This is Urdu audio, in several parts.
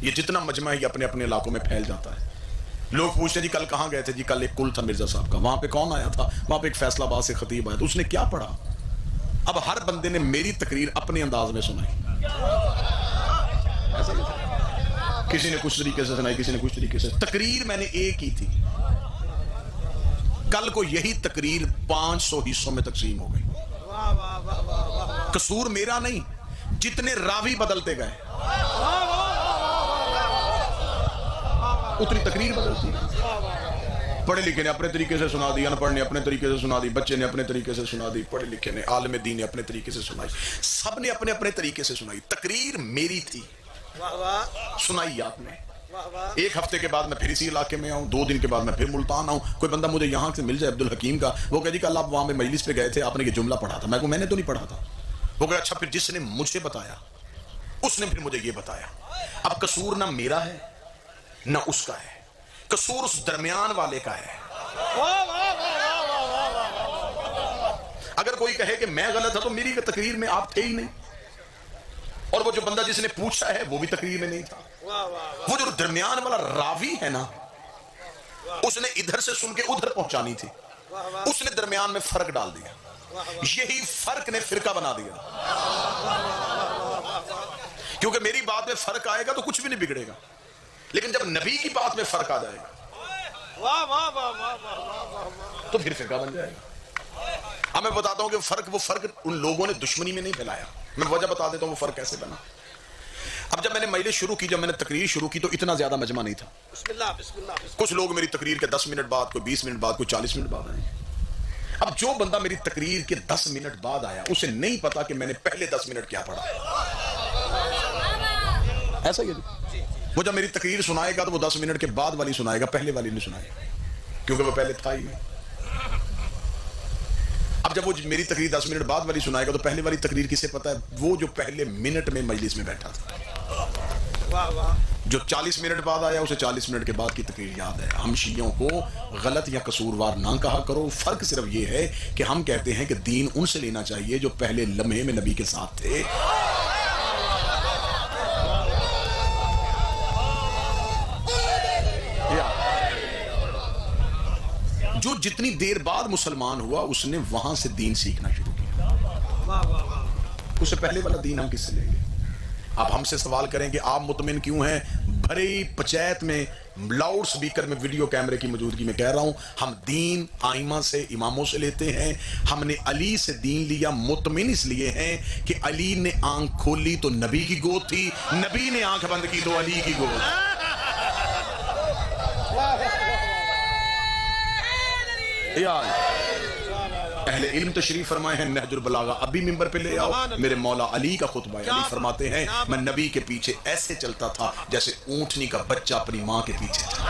یہ جتنا مجمع ہے یہ اپنے اپنے علاقوں میں پھیل جاتا ہے. لوگ پوچھتے ہیں جی کل کہاں گئے تھے؟ جی کل ایک کل تھا مرزا صاحب کا, وہاں پہ کون آیا تھا؟ وہاں پہ ایک فیصل آباد سے خطیب آیا تھا, اس نے کیا پڑھا؟ اب ہر بندے نے میری تقریر اپنے انداز میں سنائی, کسی نے کچھ طریقے سے سنائی, کسی نے کچھ طریقے سے. تقریر میں نے ایک ہی تھی, کل کو یہی تقریر 500 حصوں میں تقسیم ہو گئی. قصور میرا نہیں, جتنے راوی بدلتے گئے اتنی تقریر بدلتی. پڑھے لکھے نے اپنے طریقے سے سنا دی, ان پڑھ نے اپنے طریقے سے سنا دی, بچے نے اپنے طریقے سے سنا دی, پڑھے لکھے نے, عالم دین نے اپنے طریقے سے سنائی, سب نے اپنے اپنے طریقے سے سنائی. تقریر میری تھی, سنائی آپ نے. ایک ہفتے کے بعد میں پھر اسی علاقے میں آؤں, 2 دن کے بعد میں پھر ملتان آؤں, کوئی بندہ مجھے یہاں سے مل جائے عبدالحکیم کا, وہ کہے جی کل آپ وہاں میں مجلس پہ گئے تھے, آپ نے یہ جملہ پڑھا تھا. میں نے تو نہیں پڑھا تھا. وہ کہے اچھا پھر جس نے مجھے بتایا اس نے پھر مجھے یہ بتایا. اب قصور نہ میرا ہے نہ اس کا ہے, قصور اس درمیان والے کا ہے. اگر کوئی کہے کہ میں غلط تھا تو میری تقریر میں آپ تھے ہی نہیں, اور وہ جو بندہ جس نے پوچھا ہے وہ بھی تقریر میں نہیں تھا. وہ جو درمیان والا راوی ہے نا, اس نے ادھر سے سن کے ادھر پہنچانی تھی, اس نے درمیان میں فرق ڈال دیا. یہی فرق نے فرقہ بنا دیا. کیونکہ میری بات میں فرق آئے گا تو کچھ بھی نہیں بگڑے گا, لیکن جب نبی کی بات میں فرق آ جائے گا تو پھر فرقہ بن جائے گا. اب میں بتاتا ہوں کہ وہ فرق ان لوگوں نے دشمنی میں نہیں پھیلایا. میں وجہ بتا دیتا ہوں وہ فرق کیسے بنا. اب جب میں نے مجلس شروع کی, جب میں نے تقریر شروع کی تو اتنا زیادہ مجمع نہیں تھا. کچھ لوگ میری تقریر کے 10 منٹ بعد, کوئی 20 منٹ بعد, کوئی 40 منٹ بعد آئے. اب جو بندہ میری تقریر کے 10 منٹ بعد آیا اسے نہیں پتا کہ میں نے پہلے 10 منٹ کیا پڑھا. ایسا ہی ہے. وہ جب میری تقریر سنائے گا تو وہ 10 منٹ کے بعد والی سنائے گا, پہلے والی نہیں سنائے گا, کیونکہ وہ پہلے تھا ہی نہیں. اب جب وہ میری تقریر 10 منٹ بعد والی سنائے گا تو پہلے والی تقریر کسے پتا ہے؟ وہ جو پہلے منٹ میں مجلس میں بیٹھا تھا. جو 40 منٹ بعد آیا اسے 40 منٹ کے بعد کی تقریر یاد ہے. ہم شیعوں کو غلط یا قصوروار نہ کہا کرو. فرق صرف یہ ہے کہ ہم کہتے ہیں کہ دین ان سے لینا چاہیے جو پہلے لمحے میں نبی کے ساتھ تھے. جو جتنی دیر بعد مسلمان ہوا اس نے وہاں سے دین سیکھنا شروع کیا. اس سے پہلے والا دین ہم کس سے لیں گے؟ آپ ہم سے سوال کریں کہ آپ مطمئن کیوں ہیں؟ بھری پنچایت میں لاؤڈ سپیکر میں ویڈیو کیمرے کی موجودگی میں کہہ رہا ہوں, ہم دین آئمہ سے, اماموں سے لیتے ہیں. ہم نے علی سے دین لیا, مطمئن اس لیے ہیں کہ علی نے آنکھ کھولی تو نبی کی گود تھی, نبی نے آنکھ بند کی تو علی کی گود. اہل علم تشریف فرمائے ہیں نہج البلاغہ, ابھی ممبر پہ لے آؤ. میرے مولا علی کا خطبہ ہے. علی فرماتے ہیں میں نبی کے پیچھے ایسے چلتا تھا جیسے اونٹنی کا بچہ اپنی ماں کے پیچھے تھا.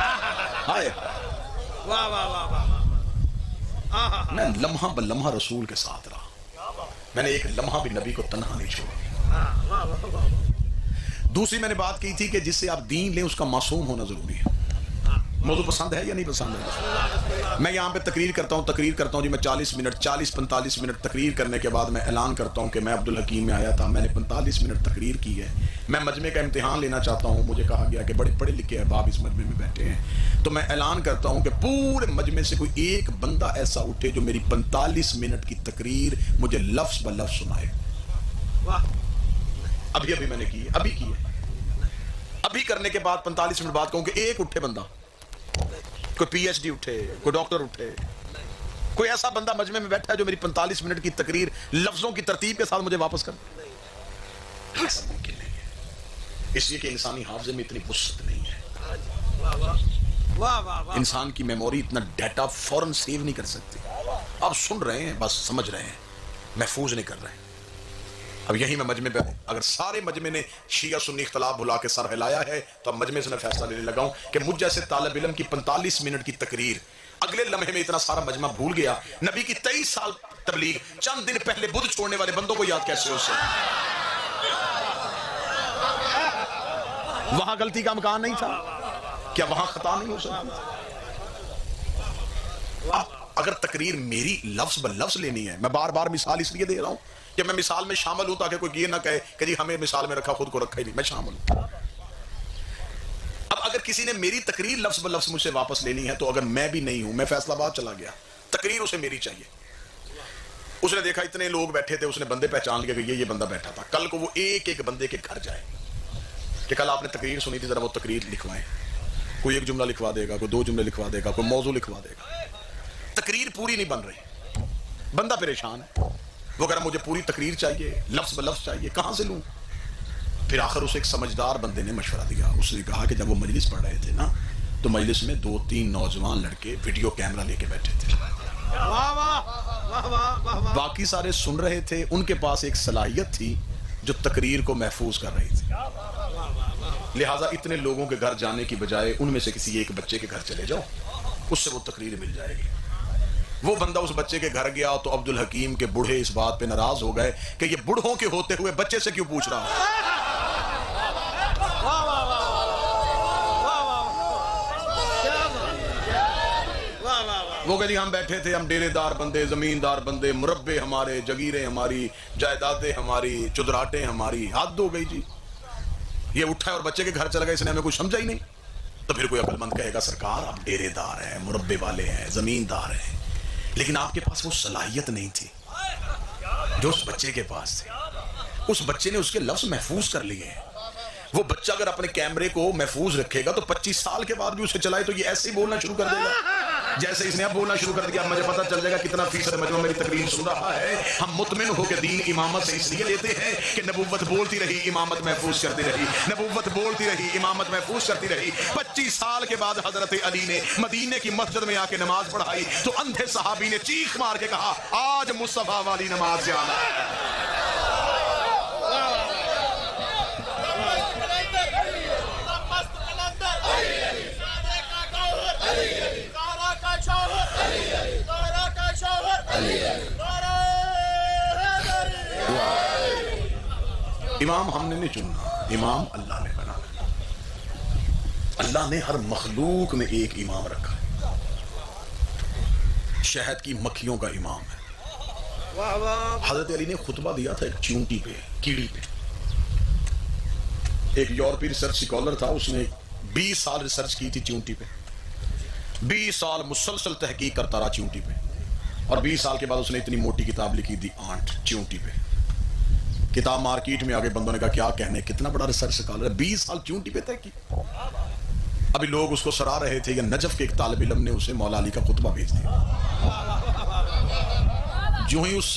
میں لمحہ بلمحہ رسول کے ساتھ رہا, میں نے ایک لمحہ بھی نبی کو تنہا نہیں چھوڑا. دوسری میں نے بات کی تھی کہ جس سے آپ دین لیں اس کا معصوم ہونا ضروری ہے. موضوع پسند ہے یا نہیں پسند ہے؟ میں یہاں پہ تقریر کرتا ہوں جی, میں 40-45 منٹ تقریر کرنے کے بعد میں اعلان کرتا ہوں کہ میں عبدالحکیم میں آیا تھا, میں نے 45 منٹ تقریر کی ہے, میں مجمع کا امتحان لینا چاہتا ہوں. مجھے کہا گیا کہ بڑے پڑھے لکھے احباب اس مجمع میں بیٹھے ہیں, تو میں اعلان کرتا ہوں کہ پورے مجمع سے کوئی ایک بندہ ایسا اٹھے جو میری 45 منٹ کی تقریر مجھے لفظ بہ لفظ سنائے. ابھی میں نے کی ہے, ابھی کرنے کے بعد 45 منٹ بعد کہوں کہ ایک اٹھے بندہ, کوئی پی ایچ ڈی اٹھے, کوئی ڈاکٹر اٹھے, کوئی ایسا بندہ مجمع میں بیٹھا ہے جو میری 45 منٹ کی تقریر لفظوں کی ترتیب کے ساتھ مجھے واپس کر. ایسا ممکن نہیں ہے, اس لیے کہ انسانی حافظے میں اتنی وسعت نہیں ہے. انسان کی میموری اتنا ڈیٹا فوراً سیو نہیں کر سکتی. آپ سن رہے ہیں, بس سمجھ رہے ہیں, محفوظ نہیں کر رہے ہیں. اب یہی میں مجمع پہ, اگر سارے مجمع نے شیعہ سنی اختلاف بھلا کے سر ہلایا ہے تو اب مجمع سے میں فیصلہ لینے لگا ہوں کہ مجھ جیسے طالب علم کی 45 منٹ کی تقریر اگلے لمحے میں اتنا سارا مجمع بھول گیا. نبی کی 23 سال تبلیغ چند دن پہلے بدھ چھوڑنے والے بندوں کو یاد کیسے ہو سکے؟ وہاں غلطی کا امکان نہیں تھا کیا؟ وہاں خطا نہیں ہو سکتی؟ اگر تقریر میری لفظ بہ لفظ لینی ہے, میں بار بار مثال اس لیے دے رہا ہوں کہ میں مثال میں شامل ہوں تاکہ کوئی یہ نہ کہے کہ جی ہمیں مثال میں رکھا, خود کو رکھا ہی نہیں. میں شامل ہوں. کسی نے میری تقریر لفظ بلفظ مجھ سے واپس لینی ہے تو اگر میں بھی نہیں ہوں، میں فیصل آباد چلا گیا، تقریر اسے میری چاہیے. اس نے دیکھا اتنے لوگ بیٹھے تھے، اس نے بندے پہچان لیا کہ یہ بندہ بیٹھا تھا. کل کو وہ ایک ایک بندے کے گھر جائے کہ کل آپ نے تقریر سنی تھی، ذرا وہ تقریر لکھوائیں. کوئی ایک جملہ لکھوا دے گا، کوئی دو جملے لکھوا دے گا، کوئی موضوع لکھوا دے گا. تقریر پوری نہیں بن رہی، بندہ پریشان ہے. وہ کہہ رہا مجھے پوری تقریر چاہیے، لفظ بلفظ چاہیے، کہاں سے لوں؟ پھر آخر اسے ایک سمجھدار بندے نے مشورہ دیا. اس نے کہا کہ جب وہ مجلس پڑھ رہے تھے نا تو مجلس میں 2-3 نوجوان لڑکے ویڈیو کیمرہ لے کے بیٹھے تھے. باقی سارے سن رہے تھے، ان کے پاس ایک صلاحیت تھی جو تقریر کو محفوظ کر رہی تھی. لہٰذا اتنے لوگوں کے گھر جانے کی بجائے ان میں سے کسی ایک بچے کے گھر چلے جاؤ، اس سے وہ تقریر مل جائے گی. وہ بندہ اس بچے کے گھر گیا تو عبد الحکیم کے بوڑھے اس بات پہ ناراض ہو گئے کہ یہ بوڑھوں کے ہوتے ہوئے بچے سے کیوں پوچھ رہا ہے. وہ کہتے ہم بیٹھے تھے، ہم ڈیرے دار بندے، زمیندار بندے، مربے ہمارے، جگیریں ہماری، جائیدادیں ہماری، چدراٹیں ہماری. حد ہو گئی جی. یہ اٹھا اور بچے کے گھر چلا گیا، اس نے ہمیں کچھ سمجھا ہی نہیں. تو پھر کوئی عقل مند کہے گا سرکار آپ ڈیرے دار ہیں، مربے والے ہیں، زمیندار ہیں، لیکن آپ کے پاس وہ صلاحیت نہیں تھی جو اس بچے کے پاس تھی. اس بچے نے اس کے لفظ محفوظ کر لیے ہیں. وہ بچہ اگر اپنے کیمرے کو محفوظ رکھے گا تو 25 سال کے بعد بھی اسے چلائے تو یہ ایسے ہی بولنا شروع کر دے گا جیسے اس نے اب بولنا شروع کر دیا. مجھے پتہ چل جائے گا کتنا فیصد مجمع میری تقریر سن رہا ہے. ہم مطمئن ہو کے دین امامت سے اس لیے لیتے ہیں کہ نبوت بولتی رہی، امامت محفوظ کرتی رہی، نبوت بولتی رہی، امامت محفوظ کرتی رہی. 25 سال کے بعد حضرت علی نے مدینے کی مسجد میں آ کے نماز پڑھائی تو اندھے صحابی نے چیخ مار کے کہا آج مصطفیٰ والی نماز جانا ہے. امام ہم نے نہیں چننا، امام اللہ نے بنانا. اللہ نے ہر مخلوق میں ایک امام رکھا ہے. شہد کی مکھیوں کا امام ہے. حضرت علی نے خطبہ دیا تھا ایک چیونٹی پہ، کیڑی پہ. ایک یورپی ریسرچ اسکالر تھا، اس نے 20 سال ریسرچ کی تھی چیونٹی پہ. 20 سال مسلسل تحقیق کرتا رہا چیونٹی پہ، اور 20 سال کے بعد اس نے اتنی موٹی کتاب لکھی دی آنٹ چیونٹی پہ. کتاب مارکیٹ میں آگے بندوں نے کہا کیا کہنے، کتنا بڑا ریسرچ اسکالر ہے، 20 سال چیونٹی پہ تحقیق. ابھی لوگ اس کو سراہ رہے تھے کہ نجف کے ایک طالب علم نے اسے مولا علی کا خطبہ بھیج دیا. جو ہی اس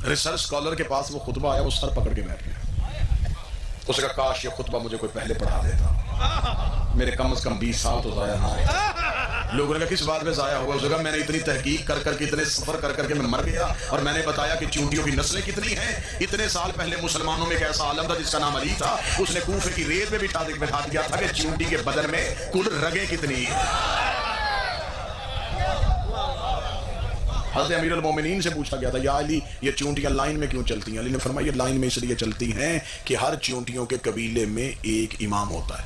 ریسرچ اسکالر کے پاس وہ خطبہ آیا وہ سر پکڑ کے بیٹھ گیا. اس نے کہا کاش یہ خطبہ مجھے کوئی پہلے پڑھا دیتا، میرے کم از کم 20 سال تو ضائع نہ ہوئے. لوگوں نے کہا کس بات میں ضائع ہوا؟ اس نے کہا میں نے اتنی تحقیق کر کے اتنے سفر کر کے میں مر گیا، اور میں نے بتایا کہ چیونٹیوں کی نسلیں کتنی ہیں. اتنے سال پہلے مسلمانوں میں ایک ایسا عالم تھا جس کا نام علی تھا، اس نے کوفے کی ریت میں بٹھا دیا تھا کہ چیونٹی کے بدن میں کل رگیں کتنی ہیں. حضرت امیر المومنین سے پوچھا گیا تھا یا علی یہ چیونٹیاں لائن میں کیوں چلتی ہیں؟ علی نے فرمایا یہ لائن میں اس لیے چلتی ہیں کہ ہر چیونٹیوں کے قبیلے میں ایک امام ہوتا ہے،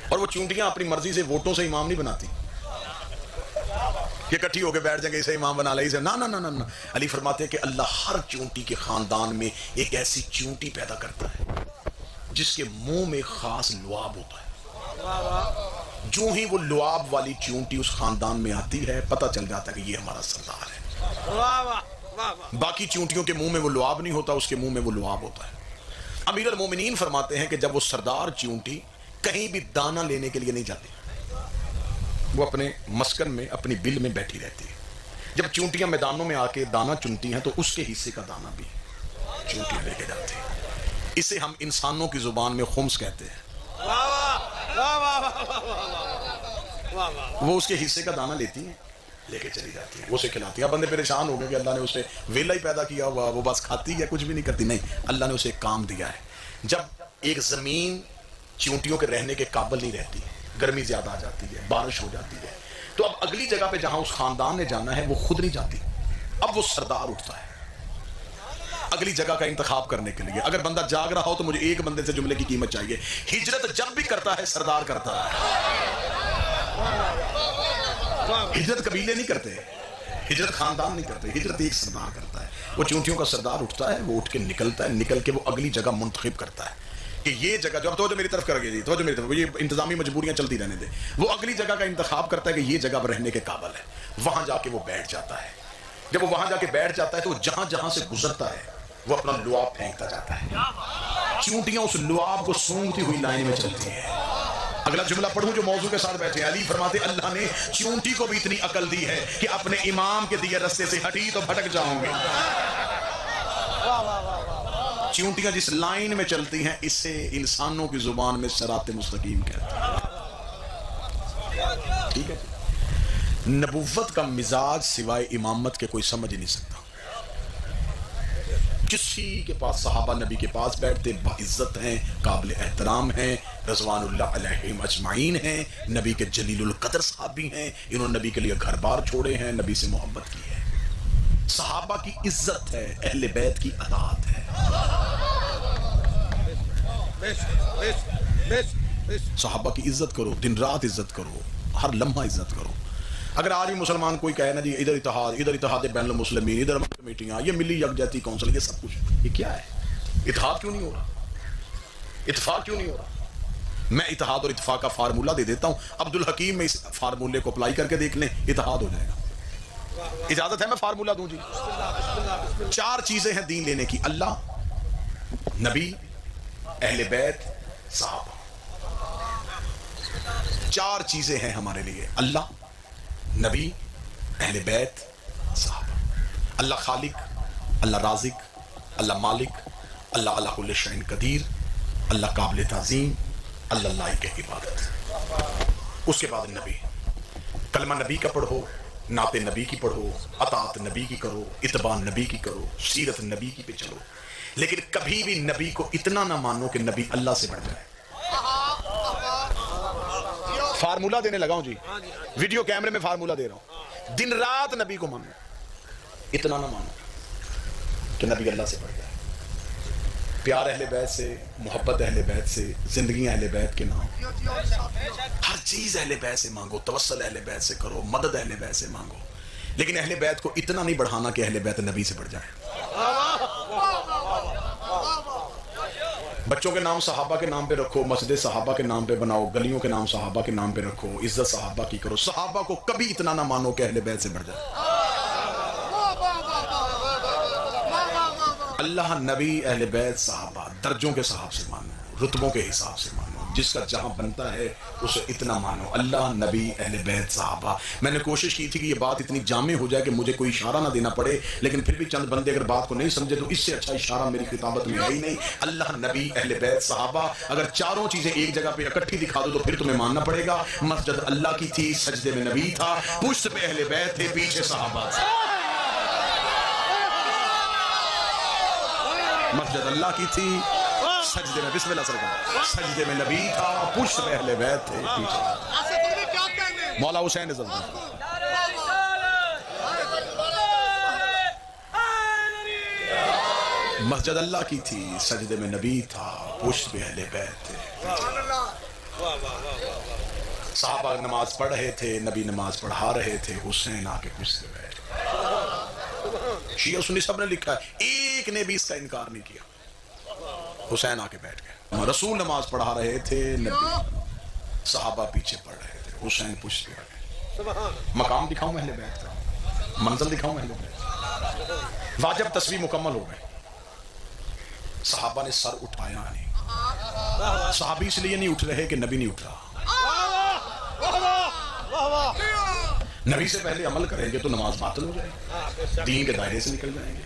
اور وہ چیونٹیاں اپنی مرضی سے ووٹوں سے امام نہیں بناتی کہ اکٹھی ہو کے بیٹھ جائیں گے اسے امام بنا لے اسے. نہ. علی فرماتے ہیں کہ اللہ ہر چیونٹی کے خاندان میں ایک ایسی چیونٹی پیدا کرتا ہے جس کے منہ میں خاص لعاب ہوتا ہے. جو ہی وہ لعاب والی چیونٹی اس خاندان میں آتی ہے پتہ چل جاتا ہے کہ یہ ہمارا سردار ہے. باقی چیونٹیوں کے منہ میں وہ لعاب نہیں ہوتا، اس کے منہ میں وہ لعاب ہوتا ہے. امیر المومنین فرماتے ہیں کہ جب وہ سردار چیونٹی کہیں بھی دانہ لینے کے لیے نہیں جاتی، وہ اپنے مسکن میں اپنی بل میں بیٹھی رہتی ہے. جب چیونٹیاں میدانوں میں آ کے دانہ چنتی ہیں تو اس کے حصے کا دانہ بھی چیونٹیاں لے کے جاتی ہیں. اسے ہم انسانوں کی زبان میں خمس کہتے ہیں. وہ اس کے حصے کا دانہ لیتی ہیں، لے کے چلی جاتی ہیں، وہ اسے کھلاتی ہے. اب بندے پریشان ہو گئے کہ اللہ نے اسے ویلا ہی پیدا کیا ہوا، وہ بس کھاتی ہے کچھ بھی نہیں کرتی. نہیں، اللہ نے اسے ایک کام دیا ہے. جب ایک زمین چیونٹیوں کے رہنے کے قابل نہیں رہتی، گرمی زیادہ آ جاتی ہے، بارش ہو جاتی ہے، تو اب اگلی جگہ پہ جہاں اس خاندان نے جانا ہے وہ خود نہیں جاتی. اب وہ سردار اٹھتا ہے اگلی جگہ کا انتخاب کرنے کے لیے. اگر بندہ جاگ رہا ہو تو مجھے ایک بندے سے جملے کی قیمت چاہیے، ہجرت جب بھی کرتا ہے سردار کرتا ہے. ہجرت قبیلے نہیں کرتے، ہجرت خاندان نہیں کرتے، ہجرت ایک سردار کرتا ہے. وہ چیونٹیوں کا سردار اٹھتا ہے، وہ اٹھ کے نکلتا ہے، نکل کے وہ اگلی جگہ منتخب کرتا ہے. کہ یہ جگہ جو اب توجہ میری طرف کر گئی جی، توجہ میری طرف، یہ انتظامی مجبوریاں چلتی رہنے دیں، وہ اگلی جگہ کا انتخاب کرتا ہے کہ یہ جگہ رہنے کے قابل ہے، وہاں جا کے وہ بیٹھ جاتا ہے. جب وہ وہاں جا کے بیٹھ جاتا ہے تو جہاں جہاں سے گزرتا ہے وہ اپنا لعاب پھینکتا جاتا ہے. چونٹیاں اس لعاب کو سونگتی ہوئی لائن میں چلتی ہیں. اگلا جملہ پڑھوں جو موضوع کے ساتھ بیٹھے. علی فرماتے اللہ نے چونٹی کو بھی اتنی عقل دی ہے کہ اپنے امام کے دیے رستے سے ہٹی تو بھٹک جاؤں گے. چونٹیاں جس لائن میں چلتی ہیں اسے انسانوں کی زبان میں صراط مستقیم کہتے ہیں. ٹھیک ہے. نبوت کا مزاج سوائے امامت کے کوئی سمجھ نہیں سکتا. کسی کے پاس صحابہ نبی کے پاس بیٹھتے باعزت ہیں، قابل احترام ہیں، رضوان اللہ علیہم اجمعین ہیں، نبی کے جلیل القدر صحابی ہیں، انہوں نے نبی کے لیے گھر بار چھوڑے ہیں، نبی سے محبت کی ہے. صحابہ کی عزت ہے، اہل بیت کی اطاعت ہے. صحابہ کی عزت کرو، دن رات عزت کرو، ہر لمحہ عزت کرو. اگر آج بھی مسلمان کوئی کہے نا جی ادھر اتحاد بین المسلمین، ادھر کمیٹیاں، یہ ملی یکجہتی کونسل، یہ سب کچھ، یہ کیا ہے؟ اتحاد کیوں نہیں ہو رہا؟ اتفاق کیوں نہیں ہو رہا؟ میں اتحاد اور اتفاق کا فارمولہ دے دیتا ہوں، عبدالحکیم میں اس فارمولے کو اپلائی کر کے دیکھ لیں، اتحاد ہو جائے گا. اجازت ہے میں فارمولہ دوں جی؟ 4 چیزیں ہیں دین لینے کی: اللہ، نبی، اہل بیت، صحابہ. 4 چیزیں ہیں ہمارے لیے: اللہ، نبی، اہل بیت، صحابہ. اللہ خالق، اللہ رازق، اللہ مالک، اللہ علی کل شیء قدیر، اللہ قابل تعظیم، اللہ لائق عبادت. اس کے بعد نبی. کلمہ نبی کا پڑھو، نعت نبی کی پڑھو، اطاعت نبی کی کرو، اتباع نبی کی کرو، سیرت نبی کی پہ چلو. لیکن کبھی بھی نبی کو اتنا نہ مانو کہ نبی اللہ سے بڑھ جائے. فارمولہ دینے لگا ہوں جی، ویڈیو کیمرے میں فارمولہ دے رہا ہوں. دن رات نبی کو مانو، اتنا نہ مانو کہ نبی اللہ سے بڑھ جائے. پیار اہل بیت سے، محبت اہل بیت سے، زندگی اہل بیت کے نام، ہر چیز اہل بیت سے مانگو، توسل اہل بیت سے کرو، مدد اہل بیت سے مانگو. لیکن اہل بیت کو اتنا نہیں بڑھانا کہ اہل بیت نبی سے بڑھ جائے. بچوں کے نام صحابہ کے نام پہ رکھو، مسجد صحابہ کے نام پہ بناؤ، گلیوں کے نام صحابہ کے نام پہ رکھو، عزت صحابہ کی کرو. صحابہ کو کبھی اتنا نہ مانو کہ اہل بیت سے بڑھ جائے. اللہ، نبی، اہل بیت، صحابہ، درجوں کے حساب سے مانو، رتبوں کے حساب سے مانو، جس کا جہاں بنتا ہے اسے اتنا مانو. اللہ، نبی، اہل بیت، صحابہ. میں نے کوشش کی تھی کہ یہ بات اتنی جامع ہو جائے کہ مجھے کوئی اشارہ نہ دینا پڑے، لیکن پھر بھی چند بندے اگر بات کو نہیں سمجھے تو اس سے اچھا اشارہ میری خطابت میں ہے ہی نہیں. اللہ، نبی، اہل بیت، صحابہ. اگر چاروں چیزیں ایک جگہ پہ اکٹھی دکھا دو تو پھر تمہیں ماننا پڑے گا. مسجد اللہ کی تھی، سجدے میں نبی تھا، پشت پہ اہل بیت تھے، پیچھے صحابہ تھے. مسجد اللہ کی تھی، سجدے میں، بسم اللہ سرکار، سجدے میں نبی تھا، پشت پہ اہل بیت تھے، پیچھے مولا حسین نظر تھا. مسجد اللہ کی تھی، سجدے میں نبی تھا، پشت پہ اہل بیت تھے. صحابہ نماز پڑھ رہے تھے، نبی نماز پڑھا رہے تھے، حسین آ کے پشت پہ بیٹھ. شیعہ سنی سب نے لکھا ہے، ایک نے بھی اس کا انکار نہیں کیا. حسین آ کے بیٹھ گئے. رسول نماز پڑھا رہے تھے، نبی، صحابہ پیچھے پڑھ رہے تھے، حسین پشت پہ بیٹھے. مقام دکھاؤں اہل بیت کا، منزل دکھاؤں اہل بیت. واجب تصویر مکمل ہو گئے. صحابہ نے سر اٹھایا نہیں. صحابی اس لیے نہیں اٹھ رہے کہ نبی نہیں اٹھ رہا. نبی سے پہلے عمل کریں گے تو نماز باطل ہو جائے گی، دین کے دائرے سے نکل جائیں گے.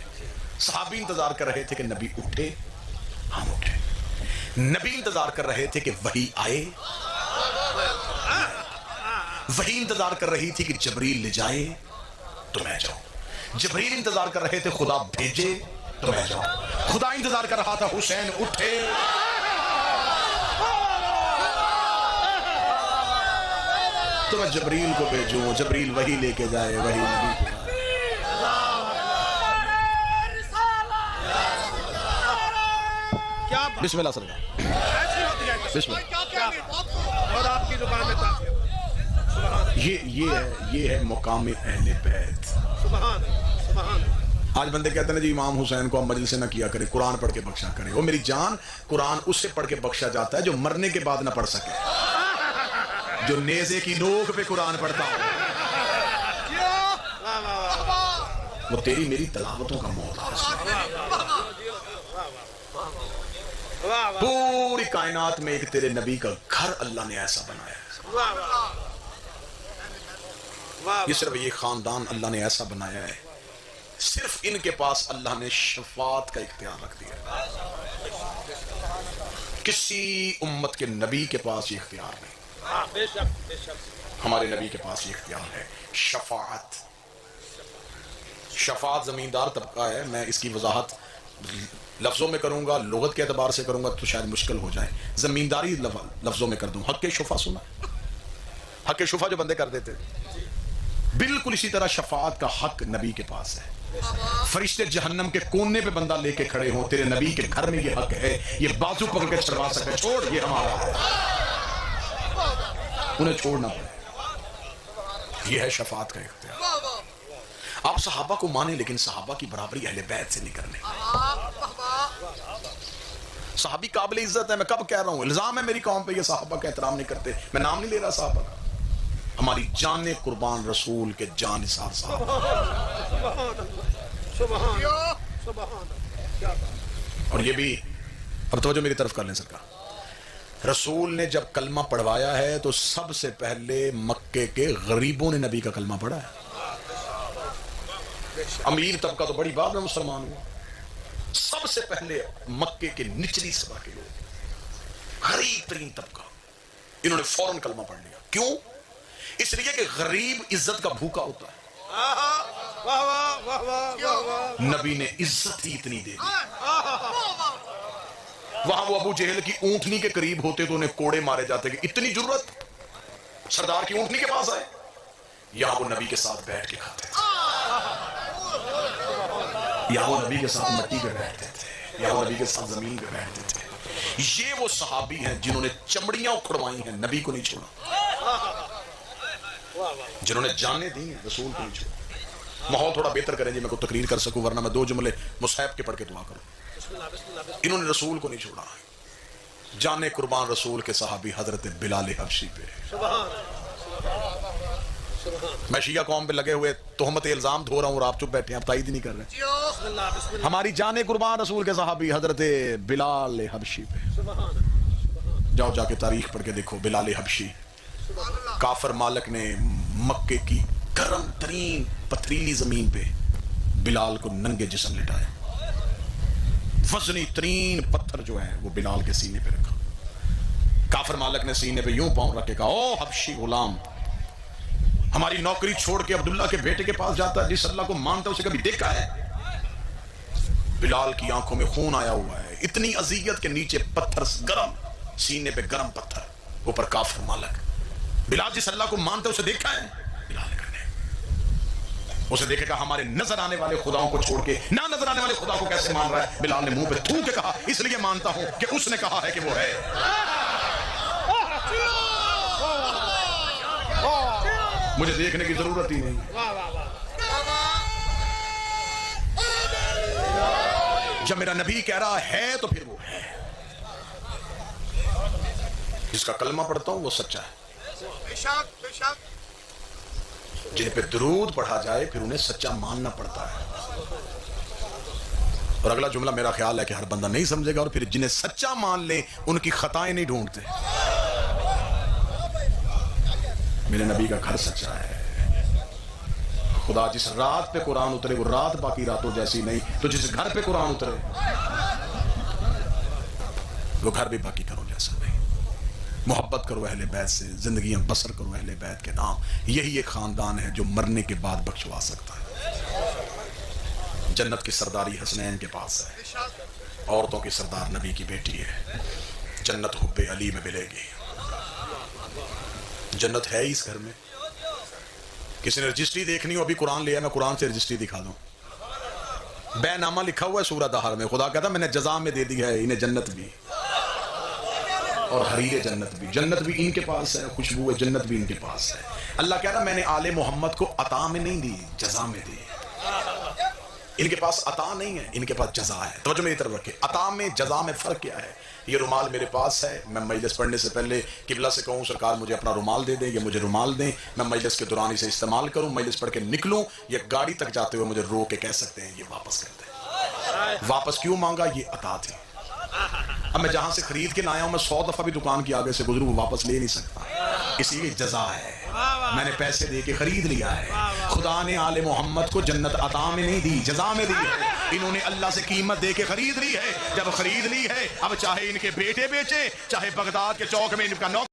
صحابی انتظار کر رہے تھے کہ نبی اٹھے، ہم اٹھے. نبی انتظار کر رہے تھے کہ وحی آئے، وحی انتظار کر رہی تھی کہ جبریل لے جائے تو میں جاؤں. جبریل انتظار کر رہے تھے خدا بھیجے تو میں جاؤں. خدا انتظار کر رہا تھا حسین اٹھے. تو میں جبریل کو بھیجوں، جبریل وحی لے کے جائے، وحی نبی کو. بسم اللہ سرکار، بسم اللہ. اور آپ کی زبان میں تاثیر. یہ ہے مقام اہل بیت. سبحان آج بندے کہتے ہیں جی امام حسین کو ہم مجلس سے نہ کیا کرے، قرآن پڑھ کے بخشا کرے. وہ میری جان، قرآن اس سے پڑھ کے بخشا جاتا ہے جو مرنے کے بعد نہ پڑھ سکے، جو نیزے کی نوک پہ قرآن پڑھتا ہو. وہ تیری میری تلاوتوں کا محتاج ہے. پوری کائنات میں ایک تیرے نبی کا گھر اللہ نے ایسا بنایا ہے. یہ صرف یہ خاندان اللہ نے ایسا بنایا ہے، صرف ان کے پاس اللہ نے شفاعت کا اختیار رکھ دیا. کسی امت کے نبی کے پاس یہ اختیار نہیں. ہمارے نبی کے پاس یہ اختیار ہے، شفاعت. شفاعت زمیندار طبقہ ہے. میں اس کی وضاحت لفظوں میں کروں گا، لغت کے اعتبار سے کروں گا تو شاید مشکل ہو جائے. زمینداری لفظوں میں کر دوں. حق شفا سنا؟ حق شفا جو بندے کر دیتے، بالکل اسی طرح شفاعت کا حق نبی کے پاس ہے. فرشتے جہنم کے کونے پہ بندہ لے کے کھڑے ہوں، تیرے نبی کے گھر میں یہ حق ہے، یہ بازو پکڑ کے چھڑوا سکے، چھوڑ یہ ہمارا ہے، انہیں چھوڑنا پڑے. یہ ہے شفاعت کا اختیار. آپ صحابہ کو مانیں لیکن صحابہ کی برابری اہل بیت سے نہیں کرنے. صحابی قابل عزت ہے. میں کب کہہ رہا ہوں، الزام ہے میری قوم پہ یہ صحابہ کا احترام نہیں کرتے. میں نام نہیں لے رہا صحابہ کا. ہماری جان قربان رسول کے جان نثار صحابہ. اور یہ بھی اب توجہ میری طرف کر لیں سرکار. رسول نے جب کلمہ پڑھوایا ہے تو سب سے پہلے مکے کے غریبوں نے نبی کا کلمہ پڑھا ہے. امیر طبقہ تو بڑی بات میں مسلمان ہوا. سب سے پہلے مکے کے نچلی سطح کے لوگ، غریب ترین طبقہ، انہوں نے فوراً کلمہ پڑھ لیا. کیوں؟ اس لیے کہ غریب عزت کا بھوکا ہوتا ہے. نبی نے عزت ہی اتنی دے دی. وہاں وہ ابو جہل کی اونٹنی کے قریب ہوتے تو انہیں کوڑے مارے جاتے کہ اتنی جرت سردار کی اونٹنی کے پاس آئے. یہاں وہ نبی کے ساتھ بیٹھ کے کھاتے تھے، یہاں وہ نبی کے ساتھ مٹی پہ بیٹھتے تھے، یہاں وہ نبی کے ساتھ زمین پہ بیٹھتے تھے. یہ وہ صحابی ہیں جنہوں نے چمڑیاں اکھڑوائی ہیں، نبی کو نہیں چھوڑا. جنہوں نے جانیں دی ہیں، رسول کو نہیں چھوڑا. ماحول تھوڑا بہتر کریں جی میں کوئی تقریر کر سکوں، ورنہ میں 2 جملے مصحف کے پڑھ کے دعا کروں. انہوں نے رسول کو نہیں چھوڑا. جانے قربان رسول کے صحابی حضرت بلال حبشی پہ. میں شیعہ قوم پہ لگے ہوئے تہمت الزام دھو رہا ہوں اور آپ چپ بیٹھے ہیں، آپ تائید نہیں کر رہے. ہماری جانے قربان رسول کے صحابی حضرت بلال حبشی پہ. جاؤ جا کے تاریخ پڑھ کے دیکھو. بلال حبشی، کافر مالک نے مکے کی گرم ترین پتھریلی زمین پہ بلال کو ننگے جسم لٹایا. وزنی ترین پتھر جو ہے وہ بلال کے سینے پہ رکھا. کافر مالک نے سینے پہ یوں پاؤں رکھ کے کہا، او حبشی غلام، ہماری نوکری چھوڑ کے عبداللہ کے بیٹے کے پاس جاتا ہے، جس اللہ کو مانتا ہے اسے کبھی دیکھا ہے؟ بلال کی آنکھوں میں خون آیا ہوا ہے. اتنی اذیت کے نیچے پتھر گرم، سینے پہ گرم پتھر، اوپر کافر مالک. بلال جس اللہ کو مانتا ہے اسے دیکھا ہے؟ بلال نے اسے دیکھے کہا ہمارے نظر آنے والے خداؤں کو چھوڑ کے نہ نظر آنے والے خدا کو کیسے مان رہا ہے؟ بلال نے منہ پہ تھوک کے کہا، اس لیے مانتا ہوں کہ اس نے کہا ہے کہ وہ ہے. مجھے دیکھنے کی ضرورت ہی نہیں. جب میرا نبی کہہ رہا ہے تو پھر وہ ہے. جس کا کلمہ پڑھتا ہوں وہ سچا ہے. جن پہ درود پڑھا جائے پھر انہیں سچا ماننا پڑتا ہے. اور اگلا جملہ میرا خیال ہے کہ ہر بندہ نہیں سمجھے گا. اور پھر جنہیں سچا مان لیں ان کی خطائیں نہیں ڈھونڈتے. میرے نبی کا گھر سچا ہے. خدا جس رات پہ قرآن اترے وہ رات باقی راتوں جیسی نہیں، تو جس گھر پہ قرآن اترے وہ گھر بھی باقی گھروں جیسا نہیں. محبت کرو اہل بیت سے، زندگیاں بسر کرو اہل بیت کے نام. یہی ایک خاندان ہے جو مرنے کے بعد بخشوا سکتا ہے. جنت کی سرداری حسنین کے پاس ہے. عورتوں کی سردار نبی کی بیٹی ہے. جنت حب علی میں ملے گی. جنت ہے اس گھر میں. کسی نے رجسٹری دیکھنی ہو ابھی قرآن لیا، میں قرآن سے رجسٹری دکھا دوں. بے نامہ لکھا ہوا ہے سورہ دہر میں. خدا کہتا میں نے جزا میں دے دی ہے انہیں جنت بھی اور حریر جنت بھی. جنت بھی ان کے پاس ہے، خوشبو جنت بھی ان کے پاس ہے. اللہ کہہ رہا میں نے آل محمد کو عطا میں نہیں دی، جزا میں دی. ان کے پاس عطا نہیں ہے، ان کے پاس جزا ہے. توجہ میری طرف رکھے، عطا میں جزا میں فرق کیا ہے؟ یہ رومال میرے پاس ہے، میں مجلس پڑھنے سے پہلے قبلہ سے کہوں سرکار مجھے اپنا رومال دے دیں یا مجھے رومال دیں، میں مجلس کے دوران اسے استعمال کروں، مجلس پڑھ کے نکلوں، یا گاڑی تک جاتے ہوئے مجھے رو کے کہہ سکتے ہیں یہ واپس کر دیں. واپس کیوں مانگا؟ یہ عطا تھی. اب میں جہاں سے خرید کے لایا ہوں، میں 100 دفعہ بھی دکان کے آگے سے گزروں وہ واپس لے نہیں سکتا، اس لیے جزا ہے. میں نے پیسے دے کے خرید لیا ہے. خدا نے آل محمد کو جنت عطا میں نہیں دی، جزا میں دی ہے. انہوں نے اللہ سے قیمت دے کے خرید لی ہے. جب خرید لی ہے اب چاہے ان کے بیٹے بیچے، چاہے بغداد کے چوک میں ان کا نوکر